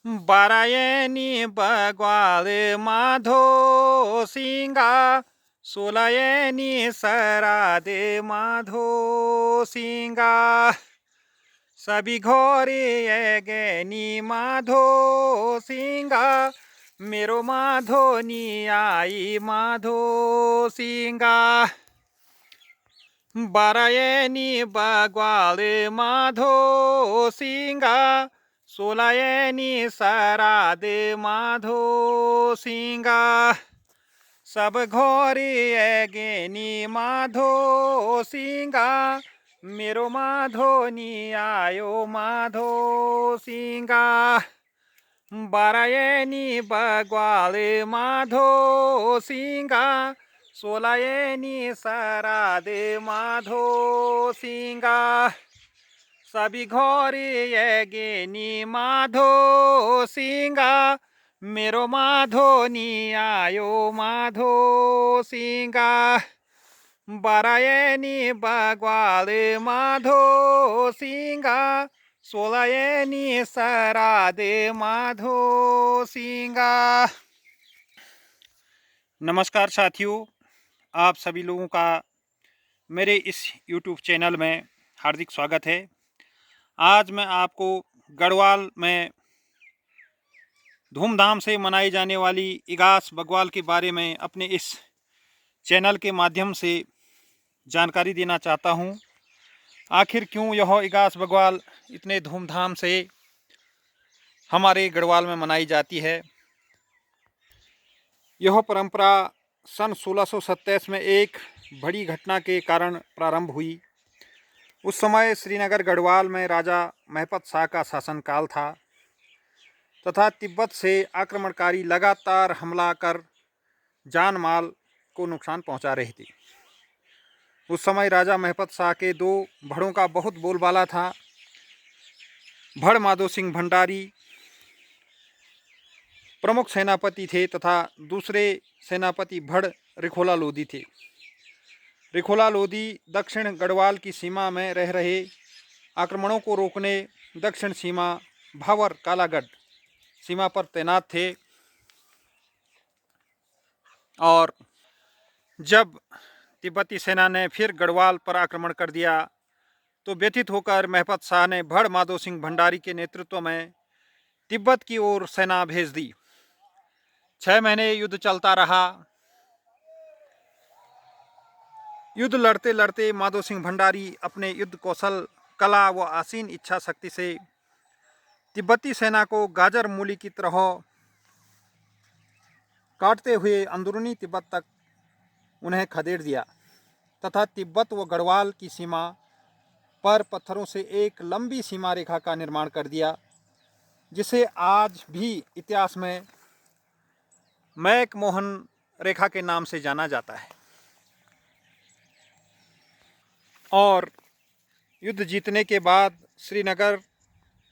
बारायणी बग्वाल माधो सिंगा सोलायनी सराद माधो सिंगा सभी घोरे गैनी माधो सिंगा मेरो माधो नी आई माधो सिंगा बारायणी बग्वाल माधो सिंगा सोलायनी सराद माधो सिंगा सब घोरे गेनी माधो सिंगा मेरो माधो नी आयो माधो सिंगा बारायणी बग्वाल माधो सिंगा सोलायनी सराद माधो सिंगा सभी घोरे गेनी माधो सिंगा मेरो माधो नी आयो माधो सिंगा बारायणी बग्वाल माधो सिंगा सोलायनी सराद माधो सिंगा। नमस्कार साथियों, आप सभी लोगों का मेरे इस YouTube चैनल में हार्दिक स्वागत है। आज मैं आपको गढ़वाल में धूमधाम से मनाई जाने वाली इगास बग्वाल के बारे में अपने इस चैनल के माध्यम से जानकारी देना चाहता हूं। आखिर क्यों यह इगास बग्वाल इतने धूमधाम से हमारे गढ़वाल में मनाई जाती है। यह परंपरा सन 1627 में एक बड़ी घटना के कारण प्रारंभ हुई। उस समय श्रीनगर गढ़वाल में राजा महपत शाह का शासनकाल था तथा तिब्बत से आक्रमणकारी लगातार हमला कर जान माल को नुकसान पहुंचा रहे थे। उस समय राजा महपत शाह के दो भड़ों का बहुत बोलबाला था। भड़ माधो सिंह भंडारी प्रमुख सेनापति थे तथा दूसरे सेनापति भड़ रिखोला लोधी थे। रिखोला लोधी दक्षिण गढ़वाल की सीमा में रह रहे आक्रमणों को रोकने दक्षिण सीमा भावर कालागढ़ सीमा पर तैनात थे और जब तिब्बती सेना ने फिर गढ़वाल पर आक्रमण कर दिया तो व्यथित होकर महपत शाह ने भड़ माधो सिंह भंडारी के नेतृत्व में तिब्बत की ओर सेना भेज दी। 6 महीने युद्ध चलता रहा। युद्ध लड़ते लड़ते माधो सिंह भंडारी अपने युद्ध कौशल, कला व आसीन इच्छा शक्ति से तिब्बती सेना को गाजर मूली की तरह काटते हुए अंदरूनी तिब्बत तक उन्हें खदेड़ दिया तथा तिब्बत व गढ़वाल की सीमा पर पत्थरों से एक लंबी सीमा रेखा का निर्माण कर दिया, जिसे आज भी इतिहास में मैकमोहन रेखा के नाम से जाना जाता है। और युद्ध जीतने के बाद श्रीनगर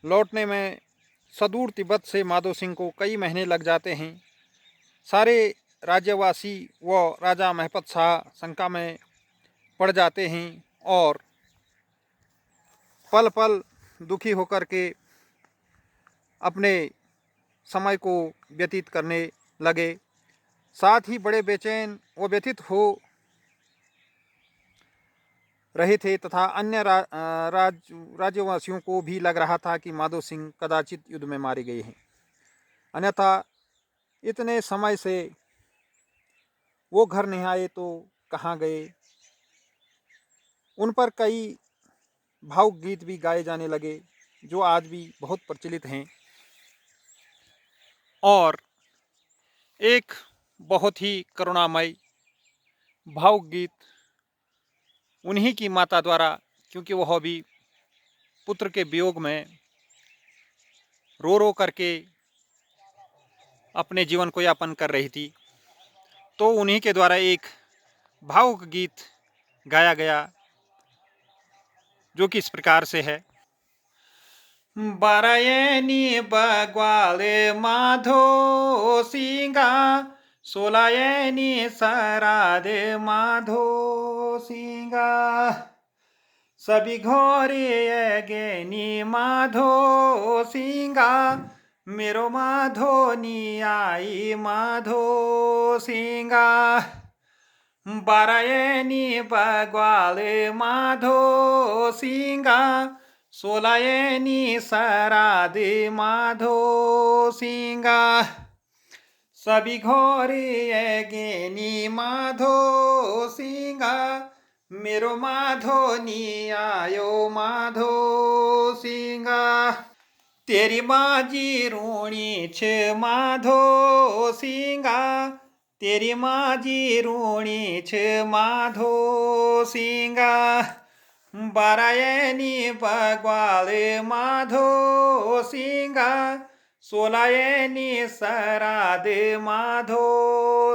लौटने में सुदूर तिब्बत से माधो सिंह को कई महीने लग जाते हैं। सारे राज्यवासी व राजा महपत शाह शंका में पड़ जाते हैं और पल पल दुखी होकर के अपने समय को व्यतीत करने लगे। साथ ही बड़े बेचैन व व्यथित हो रहे थे तथा अन्य राज्यवासियों को भी लग रहा था कि माधो सिंह कदाचित युद्ध में मारे गए हैं, अन्यथा इतने समय से वो घर नहीं आए तो कहाँ गए। उन पर कई भावुक गीत भी गाए जाने लगे जो आज भी बहुत प्रचलित हैं। और एक बहुत ही करुणामय भावुक गीत उन्हीं की माता द्वारा, क्योंकि वह भी पुत्र के वियोग में रो रो करके अपने जीवन को यापन कर रही थी, तो उन्हीं के द्वारा एक भावुक गीत गाया गया जो कि इस प्रकार से है। बारायणी बग्वाल माधो सिंगा सोलायनी सराद माधो सिंगा सभी घोरे गेनी माधो सिंगा मेरो माधो नी आई माधो सिंगा बारायनी बग्वाल माधो सिंगा सोलायनी सराद माधो सिंगा सभी घोरी गेनी माधो सिंगा मेरो माधो नी आयो माधो सिंगा तेरी माजी रूणी छ माधो सिंगा तेरी माजी रूणी छ माधो सिंगा बारायनी बग्वाल माधो सिंगा सोलायनी सराद माधो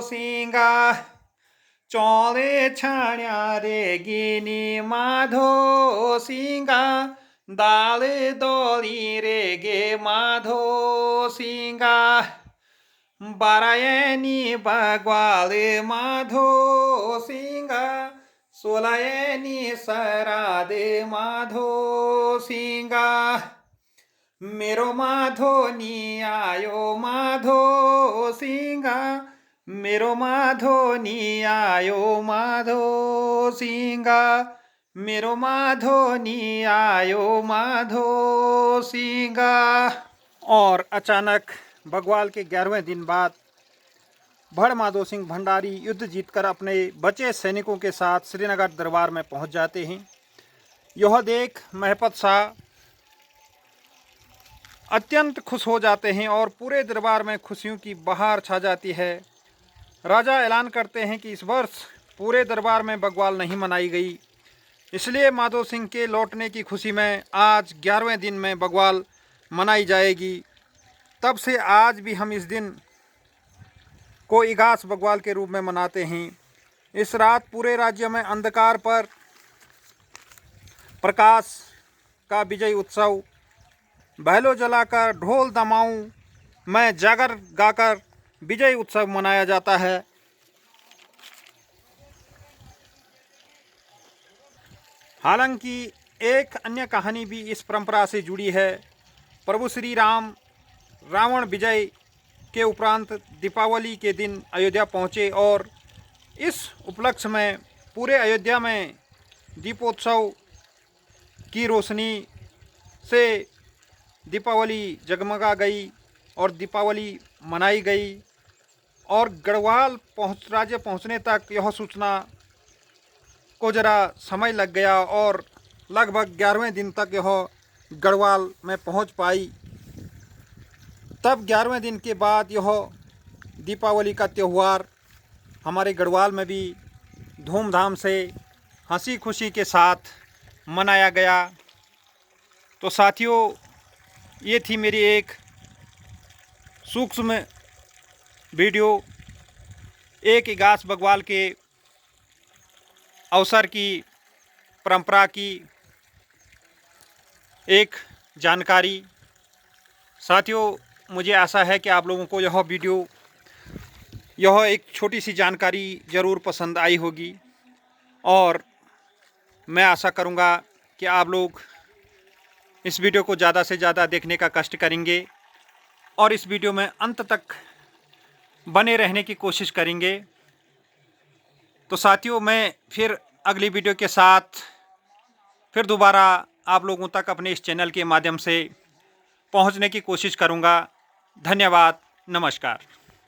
सिंगा चौले छाण्या रे गिनी माधो सिंगा दाल दोली रे गे माधो सिंगा बारायनी बग्वाल माधो सिंगा सोलायनी सराद माधो सिंगा मेरो माधो नी आयो माधो सिंगा मेरो माधो नी आयो माधो सिंगा मेरो माधो नी आयो माधो सिंगा। और अचानक बग्वाल के 11वें दिन बाद भड़ माधो सिंह भंडारी युद्ध जीतकर अपने बचे सैनिकों के साथ श्रीनगर दरबार में पहुंच जाते हैं। यह देख महपत शाह अत्यंत खुश हो जाते हैं और पूरे दरबार में खुशियों की बहार छा जाती है। राजा ऐलान करते हैं कि इस वर्ष पूरे दरबार में बग्वाल नहीं मनाई गई, इसलिए माधो सिंह के लौटने की खुशी में आज 11वें दिन में बग्वाल मनाई जाएगी। तब से आज भी हम इस दिन को इगास बग्वाल के रूप में मनाते हैं। इस रात पूरे राज्य में अंधकार पर प्रकाश का विजय उत्सव बहलो जलाकर ढोल दमाऊं में जागर गाकर विजय उत्सव मनाया जाता है। हालांकि एक अन्य कहानी भी इस परंपरा से जुड़ी है। प्रभु श्री राम रावण विजय के उपरांत दीपावली के दिन अयोध्या पहुँचे और इस उपलक्ष्य में पूरे अयोध्या में दीपोत्सव की रोशनी से दीपावली जगमगा गई और दीपावली मनाई गई। और गढ़वाल राज्य पहुंचने तक यह सूचना को ज़रा समय लग गया और लगभग 11वें दिन तक यह गढ़वाल में पहुंच पाई। तब 11वें दिन के बाद यह दीपावली का त्यौहार हमारे गढ़वाल में भी धूमधाम से हंसी खुशी के साथ मनाया गया। तो साथियों, ये थी मेरी एक सूक्ष्म वीडियो एक इगास बग्वाल के अवसर की परंपरा की एक जानकारी। साथियों, मुझे आशा है कि आप लोगों को यह एक छोटी सी जानकारी ज़रूर पसंद आई होगी और मैं आशा करूँगा कि आप लोग इस वीडियो को ज़्यादा से ज़्यादा देखने का कष्ट करेंगे और इस वीडियो में अंत तक बने रहने की कोशिश करेंगे। तो साथियों, मैं फिर अगली वीडियो के साथ फिर दोबारा आप लोगों तक अपने इस चैनल के माध्यम से पहुंचने की कोशिश करूंगा। धन्यवाद, नमस्कार।